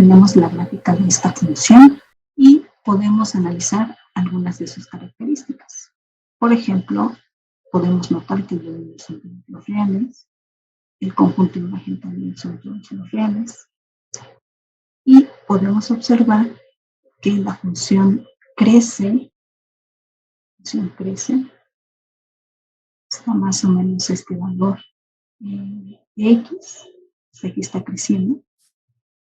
tenemos la gráfica de esta función y podemos analizar algunas de sus características. Por ejemplo, podemos notar que el dominio son todos los reales, el conjunto de imagen también son todos los reales, y podemos observar que la función crece, está más o menos este valor de x, aquí está creciendo,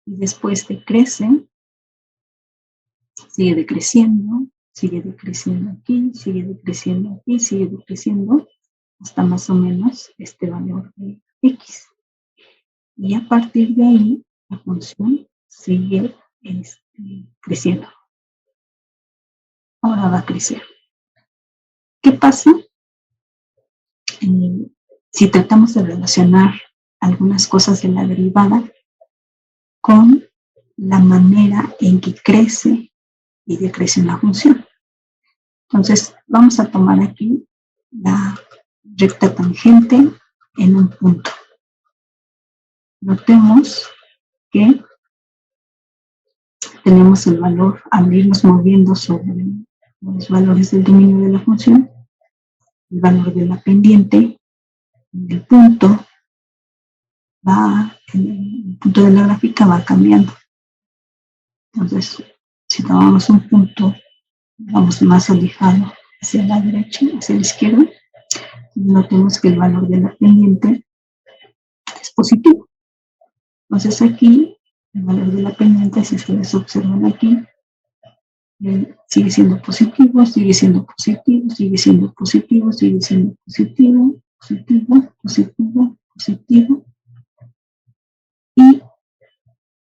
y después decrece, sigue decreciendo aquí, sigue decreciendo aquí, sigue decreciendo, hasta más o menos este valor de x. Y a partir de ahí, la función sigue creciendo. Ahora va a crecer. ¿Qué pasa? Si tratamos de relacionar algunas cosas de la derivada con la manera en que crece y decrece una función. Entonces, vamos a tomar aquí la recta tangente en un punto. Notemos que tenemos el valor al irnos moviendo sobre los valores del dominio de la función, el valor de la pendiente, el punto el punto de la gráfica va cambiando. Entonces, si tomamos un punto, vamos más alejado hacia la derecha, hacia la izquierda, notemos que el valor de la pendiente es positivo. Entonces aquí, el valor de la pendiente, si ustedes observan aquí, sigue siendo positivo, sigue siendo positivo, sigue siendo positivo, sigue siendo positivo, positivo, positivo, positivo. Y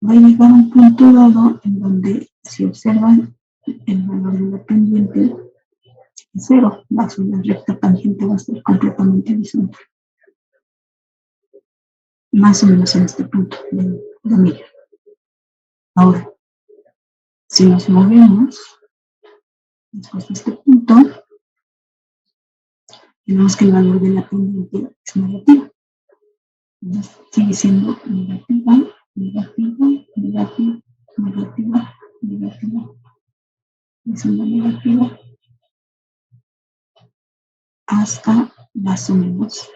va a llegar a un punto dado en donde, si observan, el valor de la pendiente es 0. La recta tangente va a ser completamente horizontal. Más o menos en este punto de la milla. Ahora, si nos movemos después de este punto, tenemos que el valor de la pendiente es negativo. Entonces, sigue siendo negativa, negativa, negativa, negativa, negativa. Es una negativa hasta más o menos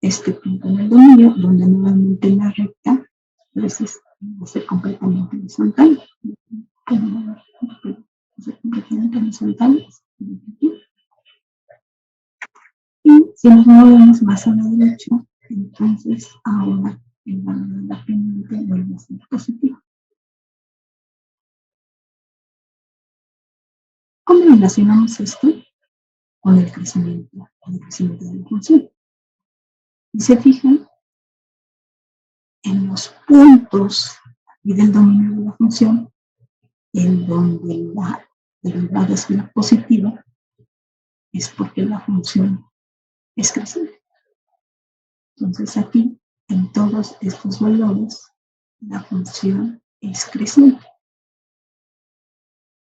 este punto en el dominio, donde nuevamente la recta entonces va a ser completamente horizontal. Completamente horizontal. Y si nos movemos más a la derecha, entonces ahora el valor de la pendiente vuelve a ser positivo. ¿Cómo relacionamos esto con el crecimiento de la función? Y se fijan en los puntos y del dominio de la función, en donde la derivada es la positiva, es porque la función es creciente. Entonces aquí, en todos estos valores, la función es creciente,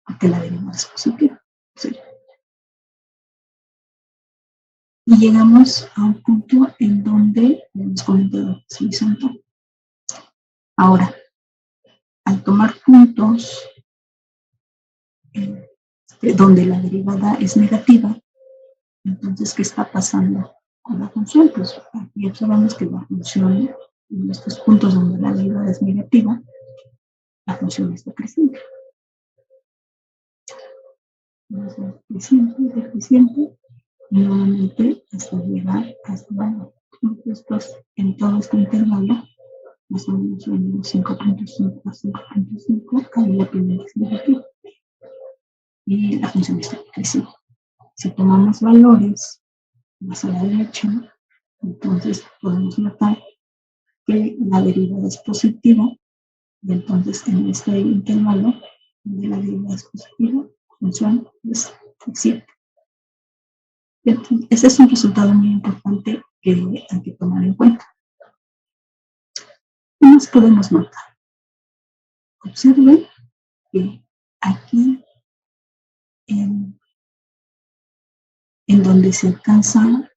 porque la derivada es positiva. ¿Sí? Y llegamos a un punto en donde hemos comentado que es horizontal. Ahora, al tomar puntos donde la derivada es negativa, entonces, ¿qué está pasando con la función? Pues aquí observamos que la función, en estos puntos donde la derivada es negativa, la función está creciente. Decreciente, y nuevamente hasta llegar hasta en todo este intervalo, más o menos en 5.5 a 5.5, ahí la pendiente es negativa. Y la función está creciendo. Si tomamos valores más a la derecha, entonces podemos notar que la derivada es positiva, y entonces en este intervalo donde la derivada es positiva, la función es creciente. Ese es un resultado muy importante que hay que tomar en cuenta. ¿Qué más podemos notar? Observen que aquí en donde se alcanza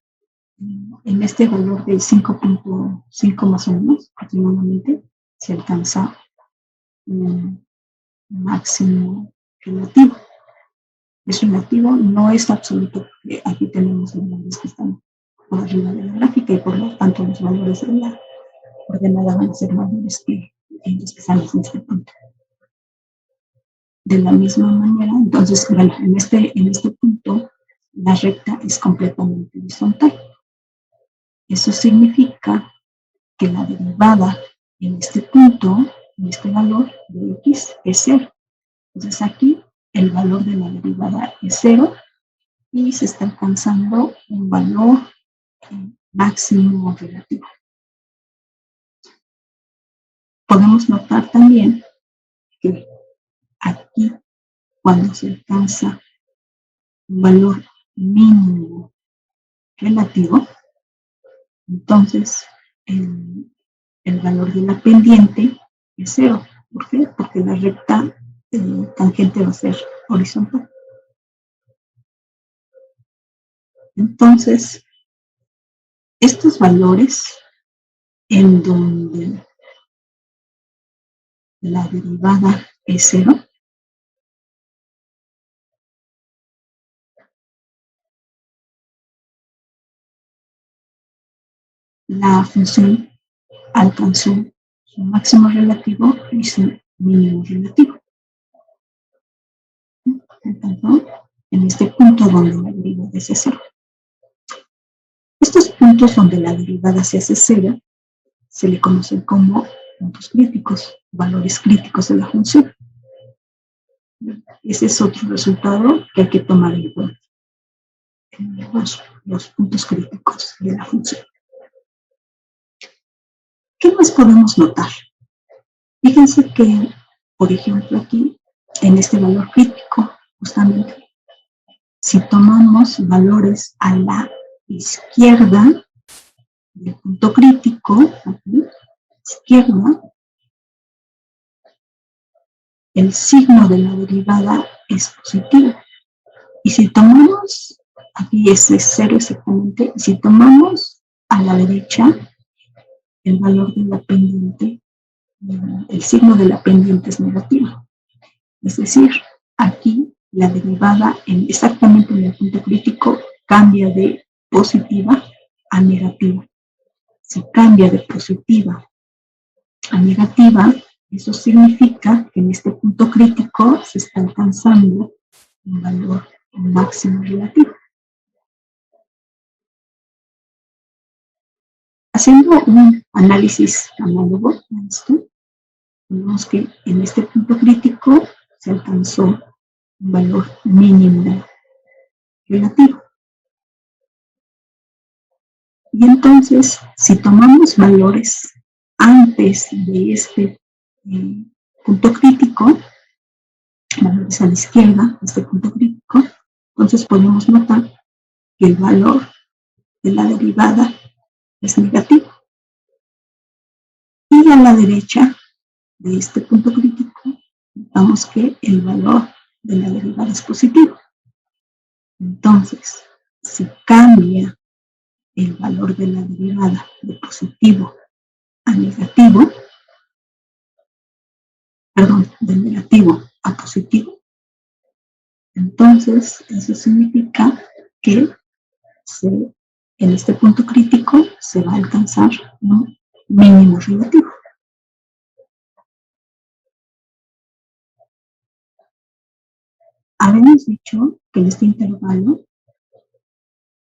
en este valor de 5.5 más o menos, aproximadamente, se alcanza un máximo relativo. Es relativo, no es absoluto, porque aquí tenemos los valores que están por arriba de la gráfica y por lo tanto los valores de la ordenada van a ser valores que estamos en este punto. De la misma manera, entonces, bueno, en este punto, la recta es completamente horizontal. Eso significa que la derivada en este punto, en este valor de x, es 0. Entonces aquí el valor de la derivada es 0 y se está alcanzando un valor máximo relativo. Podemos notar también que aquí, cuando se alcanza un valor mínimo relativo, entonces el valor de la pendiente es 0. ¿Por qué? Porque la recta tangente va a ser horizontal. Entonces, estos valores en donde la derivada es 0, la función alcanzó su máximo relativo y su mínimo relativo. Entonces, en este punto donde la derivada es 0. Estos puntos donde la derivada se hace 0 se le conocen como puntos críticos, valores críticos de la función. Ese es otro resultado que hay que tomar en cuenta. Los puntos críticos de la función. ¿Qué más podemos notar? Fíjense que, por ejemplo, aquí, en este valor crítico, justamente, si tomamos valores a la izquierda del punto crítico, aquí, izquierda, el signo de la derivada es positivo. Y si tomamos, aquí es 0 exactamente, si tomamos a la derecha el valor de la pendiente, el signo de la pendiente es negativo. Es decir, aquí la derivada exactamente en el punto crítico cambia de positiva a negativa. Si cambia de positiva a negativa, eso significa que en este punto crítico se está alcanzando un valor máximo relativo. Haciendo un análisis análogo a esto, vemos que en este punto crítico se alcanzó un valor mínimo relativo. Y entonces, si tomamos valores antes de este punto crítico, valores a la izquierda, este punto crítico, entonces podemos notar que el valor de la derivada es negativo. Y a la derecha de este punto crítico, notamos que el valor de la derivada es positivo. Entonces, si cambia el valor de la derivada de positivo a negativo, perdón, de negativo a positivo, entonces eso significa que en este punto crítico se va a alcanzar un mínimo relativo. Habíamos dicho que en este intervalo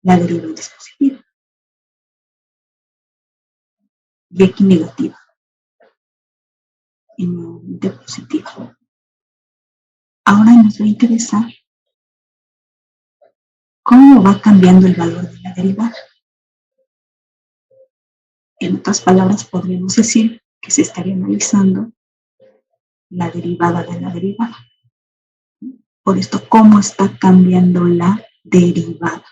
la derivada es positiva y aquí negativa y nuevamente positiva. Ahora nos va a interesar cómo va cambiando el valor de la derivada. En otras palabras, podríamos decir que se estaría analizando la derivada de la derivada. Por esto, ¿cómo está cambiando la derivada?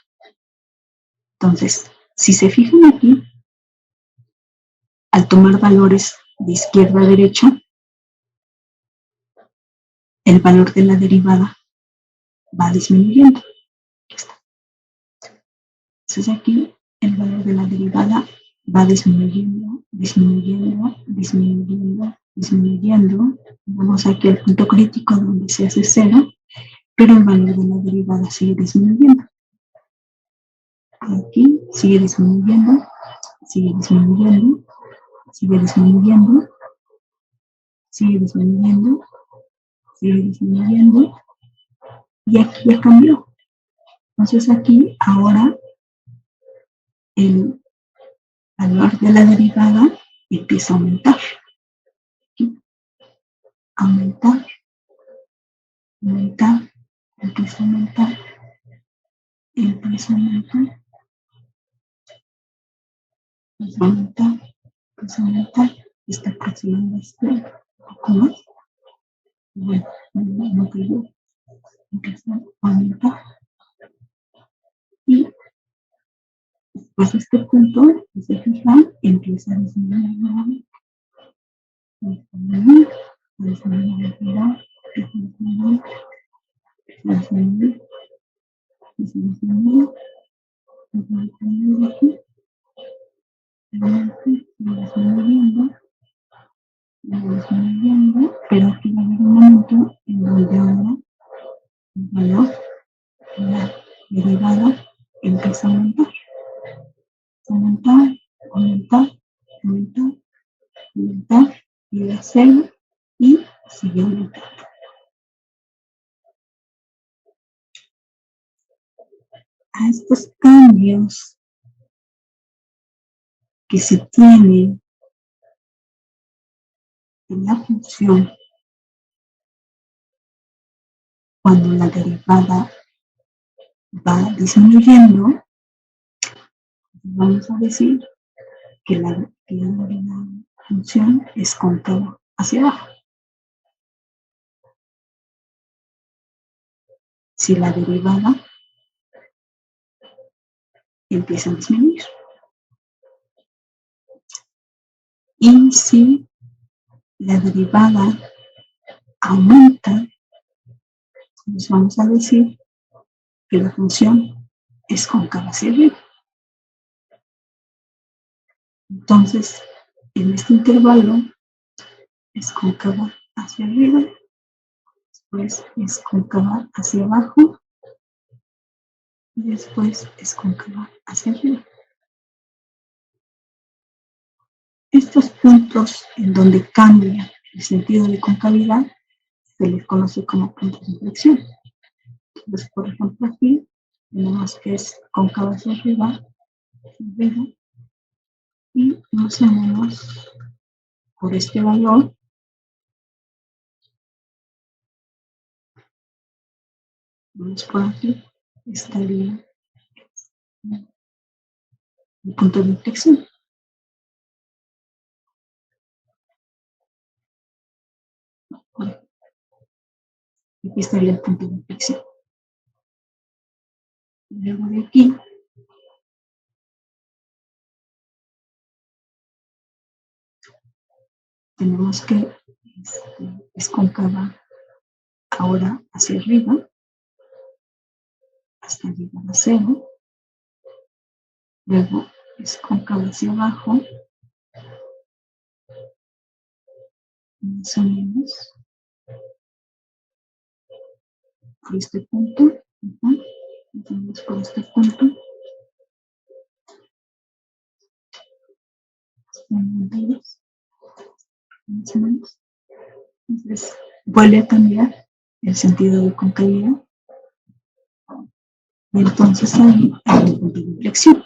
Entonces, si se fijan aquí, al tomar valores de izquierda a derecha, el valor de la derivada va disminuyendo. Aquí está. Entonces aquí el valor de la derivada va disminuyendo, disminuyendo, disminuyendo, disminuyendo, Vamos aquí al punto crítico donde se hace 0, pero el valor de la derivada sigue disminuyendo. Aquí sigue disminuyendo, sigue disminuyendo, sigue disminuyendo, sigue disminuyendo, sigue disminuyendo, y aquí ya cambió. Entonces aquí ahora el valor de la derivada empieza a aumentar. Aquí, aumentar, aumentar, empieza a aumentar, empieza a aumentar, empieza a aumentar, empieza a aumentar, está aproximando este un poco más. Bueno, no cayó, empieza a aumentar. Y pues este punto, si se fijan, empieza a disminuir nuevamente. Disminuir, disminuir, disminuir, disminuir, disminuir, disminuir aquí, disminuyendo, pero aquí va a haber un momento en donde ahora el valor de la derivada empieza a aumentar, aumentar, aumentar, aumentar, aumentar, y a 0 y sigue aumentando. A estos cambios que se tienen en la función cuando la derivada va disminuyendo, vamos a decir que la función es cóncava hacia abajo. Si la derivada empieza a disminuir. Y si la derivada aumenta, nos vamos a decir que la función es cóncava hacia arriba. Entonces, en este intervalo es cóncava hacia arriba, después es cóncava hacia abajo y después es cóncava hacia arriba. Estos puntos en donde cambia el sentido de concavidad se les conoce como puntos de inflexión. Entonces, por ejemplo, aquí tenemos que es cóncava hacia arriba, y más o menos por este valor vamos por aquí, estaría el punto de inflexión. Bueno, aquí estaría el punto de inflexión. Luego de aquí tenemos que es cóncava ahora hacia arriba, hasta llegar a 0. Luego es cóncava hacia abajo, más o menos por este punto. Entonces, por este punto. Más o menos. Entonces, vuelve a cambiar el sentido de concavidad. Y entonces ahí hay un punto de inflexión.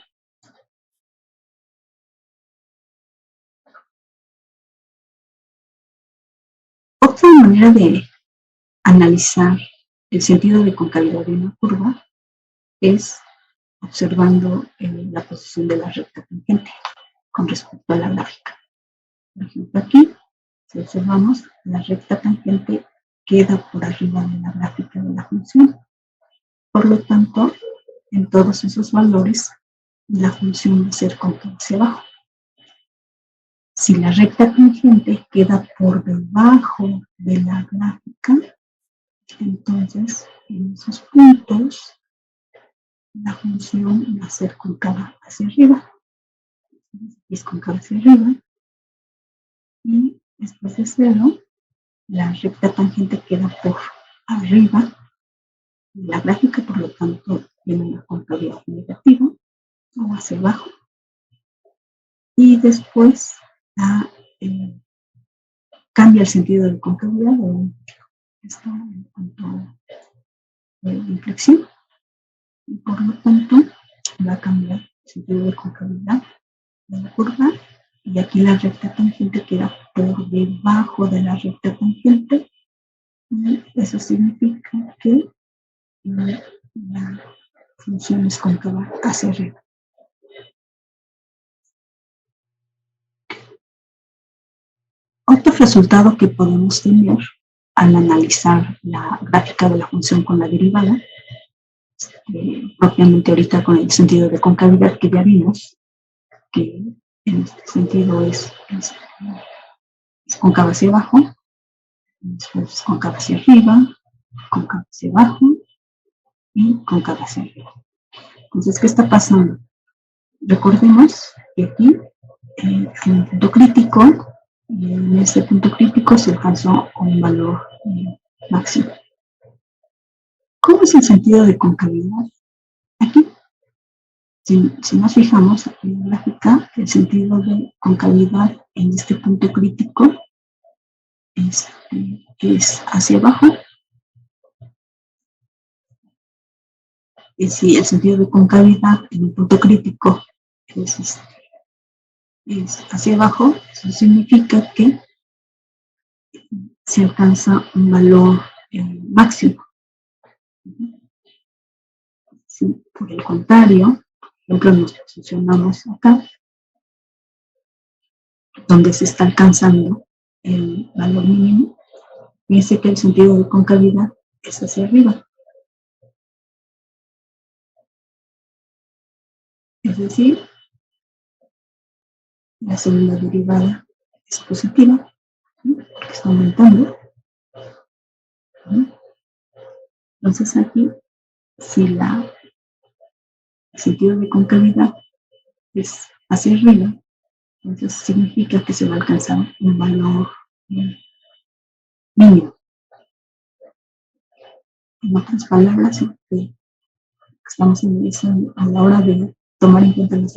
Otra manera de analizar el sentido de concavidad de una curva es observando la posición de la recta tangente con respecto a la gráfica. Por ejemplo, aquí, si observamos, la recta tangente queda por arriba de la gráfica de la función. Por lo tanto, en todos esos valores, la función va a ser cóncava hacia abajo. Si la recta tangente queda por debajo de la gráfica, entonces en esos puntos la función va a ser cóncava hacia arriba. Es cóncava hacia arriba. Y después de 0 la recta tangente queda por arriba de la gráfica, por lo tanto tiene una concavidad negativa o hacia abajo. Y después cambia el sentido de concavidad esto en cuanto de inflexión. Y por lo tanto va a cambiar el sentido de concavidad de la curva. Y aquí la recta tangente queda por debajo de la recta tangente. Y eso significa que la función es cóncava hacia arriba. Otro resultado que podemos tener al analizar la gráfica de la función con la derivada, propiamente ahorita con el sentido de concavidad que ya vimos, que en este sentido es cóncava hacia abajo, después cóncava hacia arriba, cóncava hacia abajo y cóncava hacia arriba. Entonces, ¿qué está pasando? Recordemos que aquí en el punto crítico, en este punto crítico se alcanzó un valor máximo. ¿Cómo es el sentido de concavidad? Aquí, si nos fijamos en la gráfica, el sentido de concavidad en este punto crítico es hacia abajo. Y si el sentido de concavidad en un punto crítico es hacia abajo, eso significa que se alcanza un valor máximo. Si por el contrario, por ejemplo, nos posicionamos acá, donde se está alcanzando el valor mínimo, fíjense que el sentido de concavidad es hacia arriba. Es decir, la segunda derivada es positiva, porque está aumentando. Entonces aquí, si el sentido de concavidad es hacia arriba, entonces significa que se va a alcanzar un valor mínimo. En otras palabras, estamos analizando a la hora de tomar en cuenta el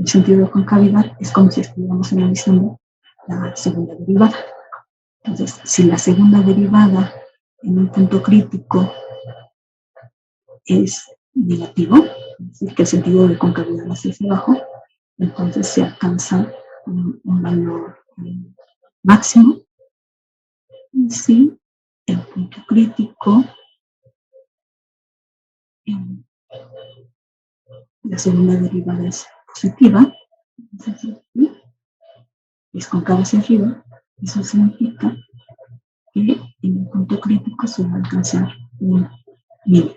sentido de concavidad, es como si estuviéramos analizando la segunda derivada. Entonces, si la segunda derivada en un punto crítico es negativo, es decir, que el sentido de concavidad es hacia abajo, entonces se alcanza un valor máximo. Y si el punto crítico, la segunda derivada es positiva, entonces, es cóncava hacia arriba, eso significa que en el punto crítico se va a alcanzar un mínimo.